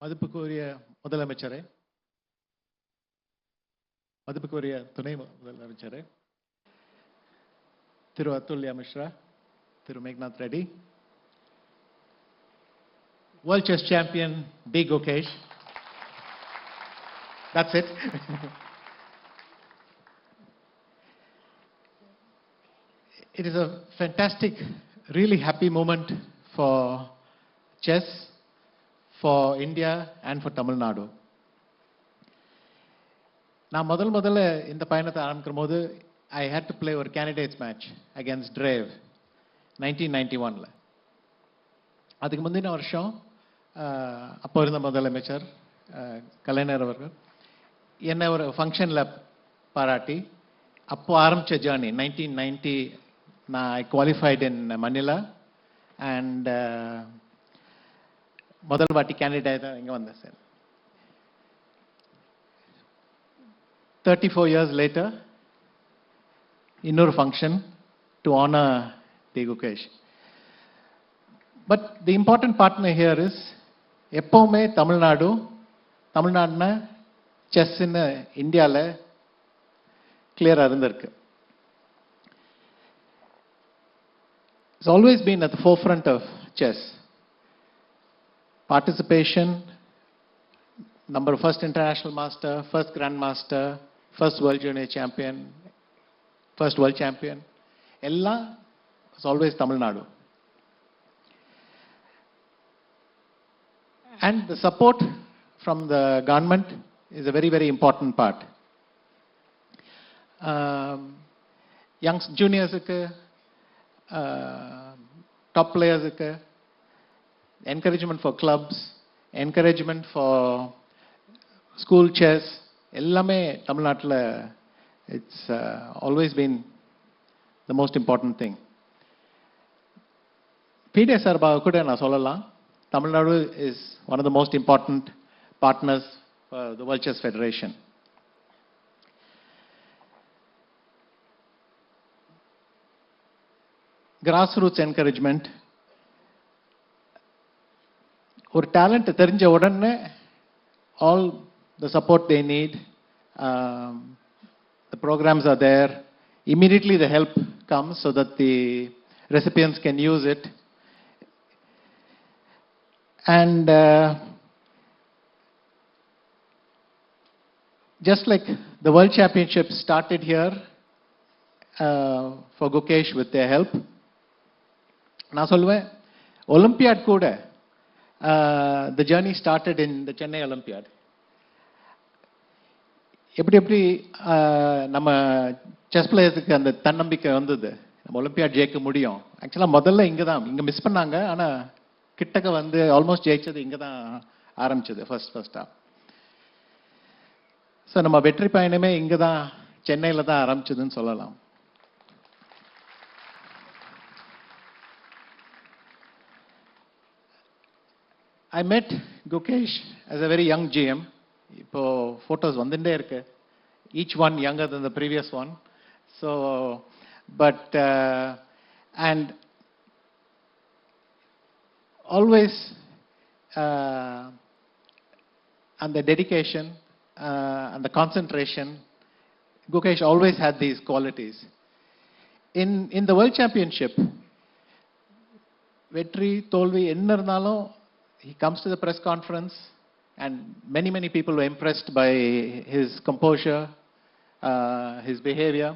மதிப்புக்குரிய முதலமைச்சரே, மதிப்புக்குரிய துணை முதலமைச்சரே, திரு அதுல்யா மிஸ்ரா, திரு Meghnath Reddy, World Chess Champion D. Gukesh. That's it. It is a fantastic, really happy moment for chess, for India and for Tamil Nadu. நான் முதல்ல இந்த பயணத்தை ஆரம்பிக்கும் போது I had to play ஒரு candidates match against Drave 1991ல. அதுக்கு முந்தின வருஷம் அப்போ இருந்த முதலமைச்சர் கலைஞர் அவர்கள் என்ன ஒரு ஃபங்க்ஷனில் பாராட்டி அப்போ ஆரம்பித்த ஜேர்னி 1990 நான் ஐ குவாலிஃபைட் இன் மணிலா அண்ட் முதல் வாட்டி கேண்டிடேட் தான் இங்கே வந்தேன் சார். 34 years later, இன்னொரு function to honour D Gukesh. But the important partner here is எப்போவுமே தமிழ்நாடுனா செஸ்ன்னு இந்தியாவில் கிளியராக இருந்திருக்கு. It's always been at the forefront of chess. Participation, number of first international master, first grandmaster, first world junior champion, first world champion, ella is always Tamil Nadu. And the support from the government is a very, very important part. Young juniors, top players, encouragement for clubs, encouragement for school chess, ellame Tamil Nadu, it's always been the most important thing. PDS sarba kuda na sollalam, Tamil Nadu is one of the most important partners for the World Chess Federation. Grassroots encouragement, ஒரு talent தெரிஞ்ச உடனே all the support they need, the programs are there, immediately the help comes so that the recipients can use it. And just like the World Championship started here for Gukesh with their help, நான் சொல்லுவேன் Olympiad கூட the journey started in the Chennai Olympiad. எப்படி நம்ம chess பிளேயர்ஸுக்கு அந்த தன்னம்பிக்கை வந்தது, நம்ம olympiad ஜெயிக்க முடியும். ஆக்சுவலாக முதல்ல இங்கே மிஸ் பண்ணாங்க, ஆனால் கிட்டக்க வந்து ஆல்மோஸ்ட் ஜெயிச்சது இங்கே தான் ஆரம்பிச்சது ஃபர்ஸ்டா. ஸோ நம்ம வெற்றி பயணமே இங்கே தான் சென்னையில் தான் ஆரம்பிச்சதுன்னு சொல்லலாம். I met Gukesh as a very young GM. இப்போ photos வந்துட்டே இருக்கு, each one younger than the previous one. So, but and always and the dedication and the concentration, Gukesh always had these qualities. In the World Championship, வெற்றி தோல்வி என்ன இருந்தாலும் he comes to the press conference and many people were impressed by his composure, his behavior.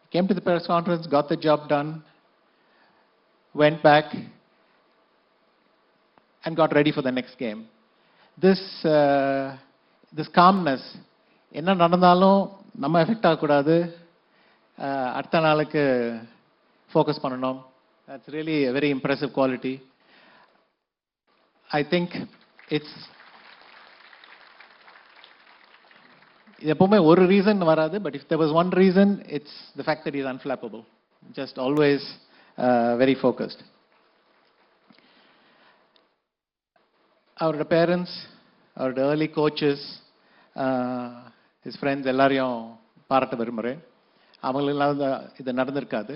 He came to the press conference, got the job done, went back and got ready for the next game. This calmness, என்ன நடந்தாலும் நம்ம effect ஆகக்கூடாது, அடுத்த நாளுக்கு focus பண்ணணும். That's really a very impressive quality. I think it's எப்பவுமே ஒரு reason வராது, but if there was one reason, it's the fact that he's unflappable, just always very focused. Our parents, our early coaches, his friends எல்லாரையும் பாராட்ட விரும்புகிறேன். அவங்களெல்லாம் இது நடந்திருக்காது.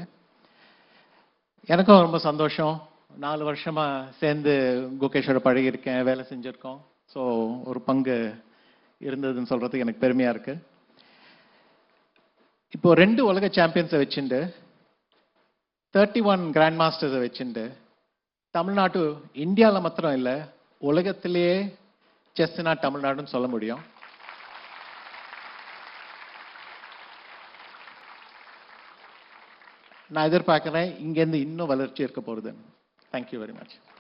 எனக்கும் ரொம்ப சந்தோஷம். 4 வருஷமா சேர்ந்து குகேஷோட பழகியிருக்கேன், வேலை செஞ்சுருக்கோம். ஸோ ஒரு பங்கு இருந்ததுன்னு சொல்றதுக்கு எனக்கு பெருமையா இருக்கு. இப்போ 2 உலக சாம்பியன்ஸை வச்சுண்டு 31 கிராண்ட் மாஸ்டர்ஸை வச்சுண்டு தமிழ்நாடு இந்தியாவில் மாத்திரம் இல்லை, உலகத்திலேயே செஸ்னா தமிழ்நாடுன்னு சொல்ல முடியும். நான் எதிர்பார்க்கிறேன் இங்கேருந்து இன்னும் வளர்ச்சி இருக்க போகுது. Thank you very much.